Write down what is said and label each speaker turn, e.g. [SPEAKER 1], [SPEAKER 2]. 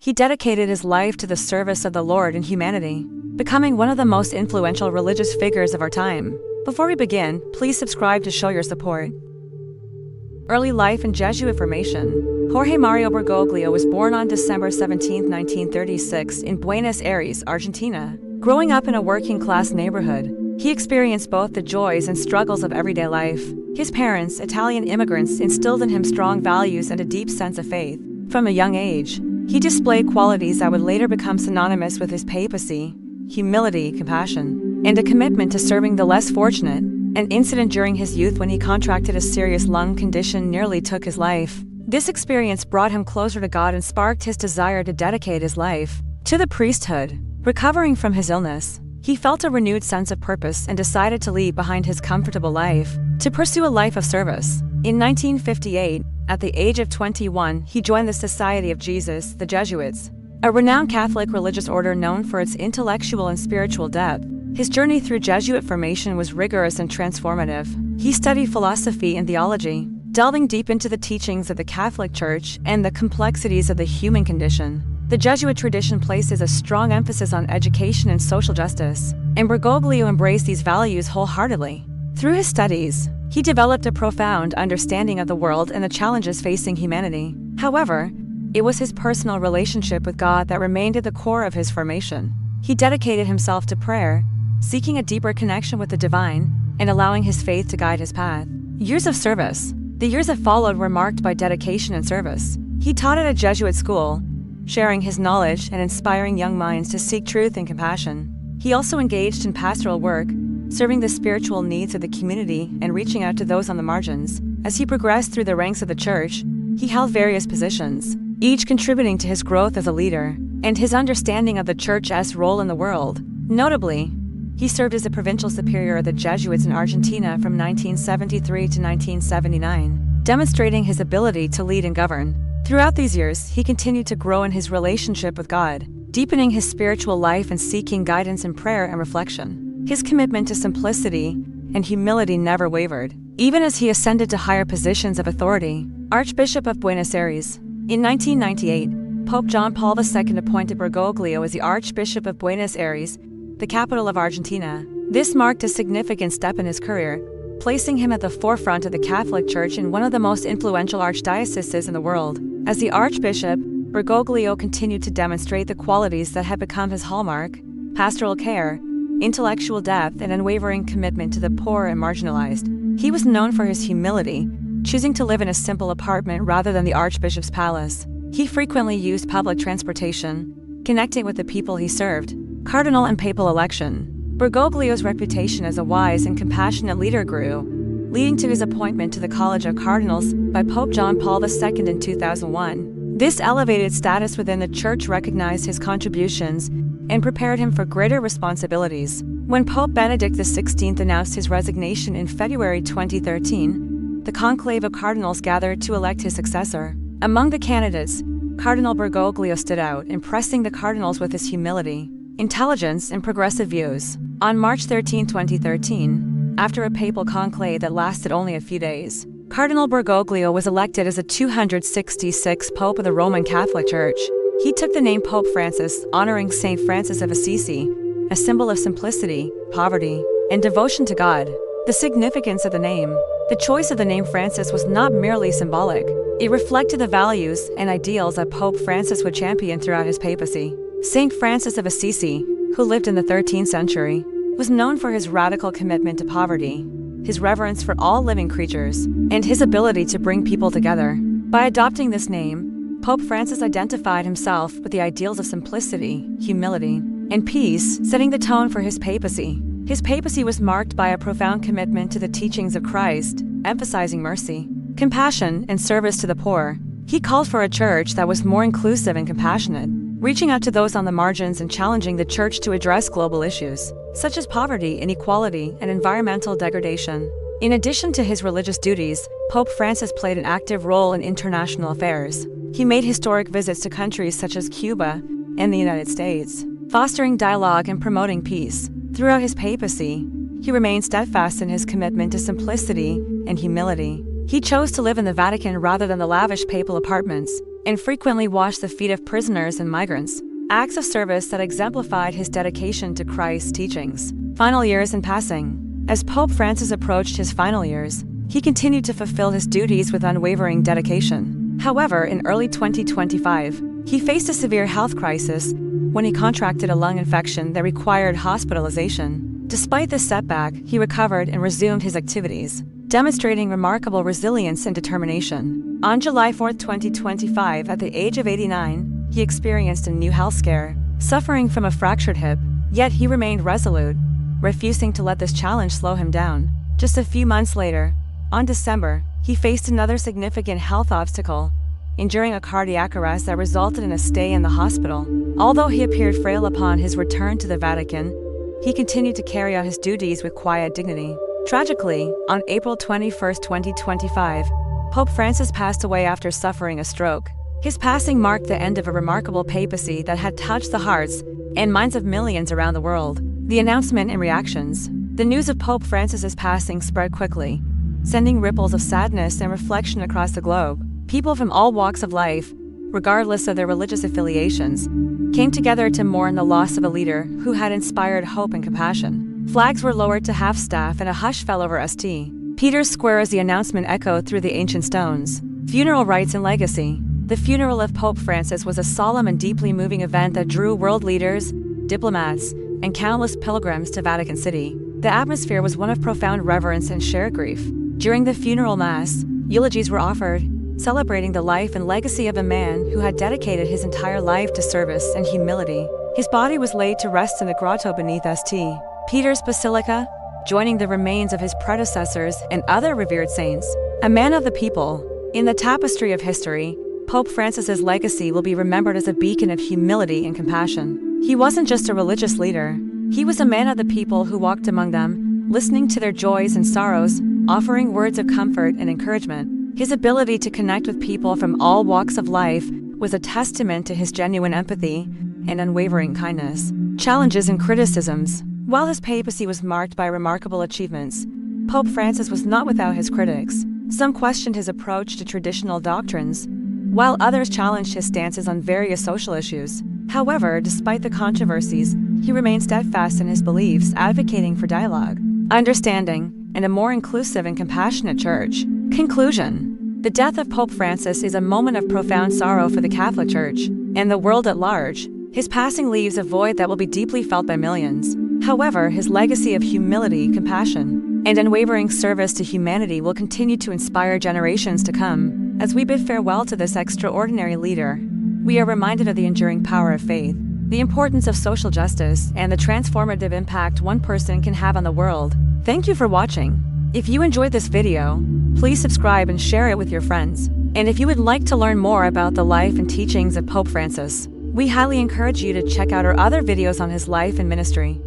[SPEAKER 1] he dedicated his life to the service of the Lord and humanity, becoming one of the most influential religious figures of our time. Before we begin, please subscribe to show your support. Early life and Jesuit formation. Jorge Mario Bergoglio was born on December 17, 1936 in Buenos Aires, Argentina. Growing up in a working-class neighborhood, he experienced both the joys and struggles of everyday life. His parents, Italian immigrants, instilled in him strong values and a deep sense of faith. From a young age, he displayed qualities that would later become synonymous with his papacy: humility, compassion, and a commitment to serving the less fortunate. An incident during his youth when he contracted a serious lung condition nearly took his life. This experience brought him closer to God and sparked his desire to dedicate his life to the priesthood. Recovering from his illness, he felt a renewed sense of purpose and decided to leave behind his comfortable life to pursue a life of service. In 1958, at the age of 21, he joined the Society of Jesus, the Jesuits, a renowned Catholic religious order known for its intellectual and spiritual depth. His journey through Jesuit formation was rigorous and transformative. He studied philosophy and theology, delving deep into the teachings of the Catholic Church and the complexities of the human condition. The Jesuit tradition places a strong emphasis on education and social justice, and Bergoglio embraced these values wholeheartedly. Through his studies, he developed a profound understanding of the world and the challenges facing humanity. However, it was his personal relationship with God that remained at the core of his formation. He dedicated himself to prayer, seeking a deeper connection with the divine, and allowing his faith to guide his path. Years of service. The years that followed were marked by dedication and service. He taught at a Jesuit school, sharing his knowledge and inspiring young minds to seek truth and compassion. He also engaged in pastoral work, serving the spiritual needs of the community and reaching out to those on the margins. As he progressed through the ranks of the church, he held various positions, each contributing to his growth as a leader and his understanding of the church's role in the world. Notably, he served as a provincial superior of the Jesuits in Argentina from 1973 to 1979, demonstrating his ability to lead and govern. Throughout these years, he continued to grow in his relationship with God, deepening his spiritual life and seeking guidance in prayer and reflection. His commitment to simplicity and humility never wavered, even as he ascended to higher positions of authority. Archbishop of Buenos Aires. In 1998, Pope John Paul II appointed Bergoglio as the Archbishop of Buenos Aires, the capital of Argentina. This marked a significant step in his career, placing him at the forefront of the Catholic Church in one of the most influential archdioceses in the world. As the Archbishop, Bergoglio continued to demonstrate the qualities that had become his hallmark: pastoral care, intellectual depth, and unwavering commitment to the poor and marginalized. He was known for his humility, choosing to live in a simple apartment rather than the Archbishop's palace. He frequently used public transportation, connecting with the people he served. Cardinal and papal election. Bergoglio's reputation as a wise and compassionate leader grew, leading to his appointment to the College of Cardinals by Pope John Paul II in 2001. This elevated status within the Church recognized his contributions and prepared him for greater responsibilities. When Pope Benedict XVI announced his resignation in February 2013, the conclave of cardinals gathered to elect his successor. Among the candidates, Cardinal Bergoglio stood out, impressing the cardinals with his humility, intelligence, and progressive views. On March 13, 2013, after a papal conclave that lasted only a few days, Cardinal Bergoglio was elected as the 266th Pope of the Roman Catholic Church. He took the name Pope Francis, honoring Saint Francis of Assisi, a symbol of simplicity, poverty, and devotion to God. The significance of the name. The choice of the name Francis was not merely symbolic. It reflected the values and ideals that Pope Francis would champion throughout his papacy. Saint Francis of Assisi, who lived in the 13th century, was known for his radical commitment to poverty, his reverence for all living creatures, and his ability to bring people together. By adopting this name, Pope Francis identified himself with the ideals of simplicity, humility, and peace, setting the tone for his papacy. His papacy was marked by a profound commitment to the teachings of Christ, emphasizing mercy, compassion, and service to the poor. He called for a church that was more inclusive and compassionate, reaching out to those on the margins and challenging the church to address global issues, such as poverty, inequality, and environmental degradation. In addition to his religious duties, Pope Francis played an active role in international affairs. He made historic visits to countries such as Cuba and the United States, fostering dialogue and promoting peace. Throughout his papacy, he remained steadfast in his commitment to simplicity and humility. He chose to live in the Vatican rather than the lavish papal apartments, and frequently washed the feet of prisoners and migrants, acts of service that exemplified his dedication to Christ's teachings. Final years in passing. As Pope Francis approached his final years, he continued to fulfill his duties with unwavering dedication. However, in early 2025, he faced a severe health crisis when he contracted a lung infection that required hospitalization. Despite this setback, he recovered and resumed his activities, demonstrating remarkable resilience and determination. On July 4, 2025, at the age of 89, he experienced a new health scare, suffering from a fractured hip, yet he remained resolute, refusing to let this challenge slow him down. Just a few months later, on December, he faced another significant health obstacle, enduring a cardiac arrest that resulted in a stay in the hospital. Although he appeared frail upon his return to the Vatican, he continued to carry out his duties with quiet dignity. Tragically, on April 21, 2025, Pope Francis passed away after suffering a stroke. His passing marked the end of a remarkable papacy that had touched the hearts and minds of millions around the world. The announcement and reactions. The news of Pope Francis's passing spread quickly, sending ripples of sadness and reflection across the globe. People from all walks of life, regardless of their religious affiliations, came together to mourn the loss of a leader who had inspired hope and compassion. Flags were lowered to half-staff and a hush fell over St. Peter's Square as the announcement echoed through the ancient stones. Funeral rites and legacy. The funeral of Pope Francis was a solemn and deeply moving event that drew world leaders, diplomats, and countless pilgrims to Vatican City. The atmosphere was one of profound reverence and shared grief. During the funeral mass, eulogies were offered, celebrating the life and legacy of a man who had dedicated his entire life to service and humility. His body was laid to rest in the grotto beneath St. Peter's Basilica, joining the remains of his predecessors and other revered saints. A man of the people. In the tapestry of history, Pope Francis's legacy will be remembered as a beacon of humility and compassion. He wasn't just a religious leader. He was a man of the people who walked among them, listening to their joys and sorrows, offering words of comfort and encouragement. His ability to connect with people from all walks of life was a testament to his genuine empathy and unwavering kindness. Challenges and criticisms. While his papacy was marked by remarkable achievements, Pope Francis was not without his critics. Some questioned his approach to traditional doctrines, while others challenged his stances on various social issues. However, despite the controversies, he remained steadfast in his beliefs, advocating for dialogue, understanding, and a more inclusive and compassionate church. Conclusion. The death of Pope Francis is a moment of profound sorrow for the Catholic Church and the world at large. His passing leaves a void that will be deeply felt by millions. However, his legacy of humility, compassion, and unwavering service to humanity will continue to inspire generations to come. As we bid farewell to this extraordinary leader, we are reminded of the enduring power of faith, the importance of social justice, and the transformative impact one person can have on the world. Thank you for watching. If you enjoyed this video, please subscribe and share it with your friends. And if you would like to learn more about the life and teachings of Pope Francis, we highly encourage you to check out our other videos on his life and ministry.